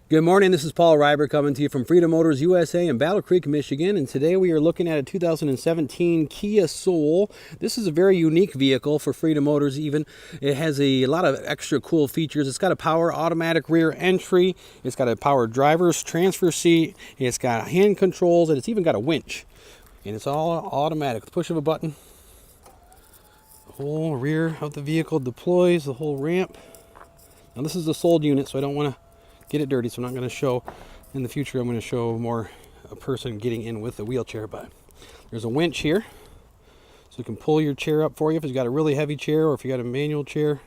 Good morning, this is Paul Reiber coming to you from Freedom Motors USA in Battle Creek, Michigan, and today we are looking at a 2017 Kia Soul. This is a very unique vehicle for Freedom Motors even. It has a lot of extra cool features. It's got a power automatic rear entry, it's got a power driver's transfer seat, it's got hand controls, and it's even got a winch. And it's all automatic. With the push of a button, the whole rear of the vehicle deploys, the whole ramp. Now this is a sold unit, so I don't want to get it dirty, so I'm not going to show. In the future I'm going to show more a person getting in with a wheelchair, but there's a winch here so you can pull your chair up for you if you've got a really heavy chair or if you got a manual chair.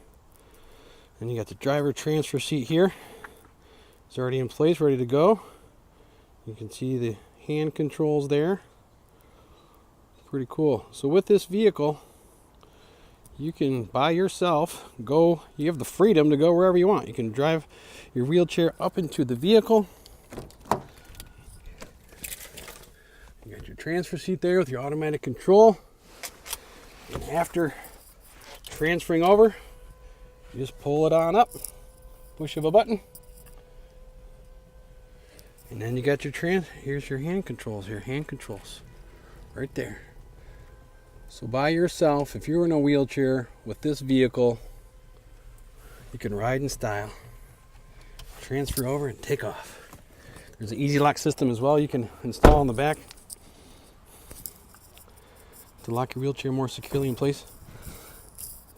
And you got the driver transfer seat here. It's already in place, ready to go. You can see the hand controls there. Pretty cool. So with this vehicle, you can by yourself go, you have the freedom to go wherever you want. You can drive your wheelchair up into the vehicle. You got your transfer seat there with your automatic control. And after transferring over, you just pull it on up, push of a button. And then you got your here's your hand controls here, hand controls right there. So by yourself, if you're in a wheelchair with this vehicle, you can ride in style, transfer over and take off. There's an easy lock system as well you can install on the back to lock your wheelchair more securely in place.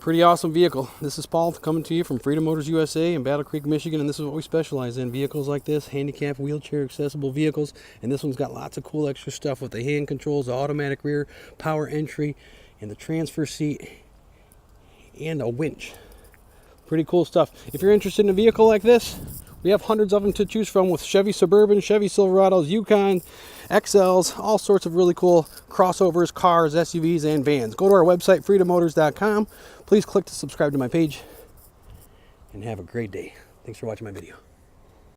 Pretty awesome vehicle. This is Paul coming to you from Freedom Motors USA in Battle Creek, Michigan, and this is what we specialize in. Vehicles like this, handicap, wheelchair accessible vehicles, and this one's got lots of cool extra stuff with the hand controls, the automatic rear power entry, and the transfer seat, and a winch. Pretty cool stuff. If you're interested in a vehicle like this, we have hundreds of them to choose from with Chevy Suburban, Chevy Silverados, Yukon, XLs, all sorts of really cool crossovers, cars, SUVs, and vans. Go to our website, freedommotors.com. Please click to subscribe to my page, and have a great day. Thanks for watching my video.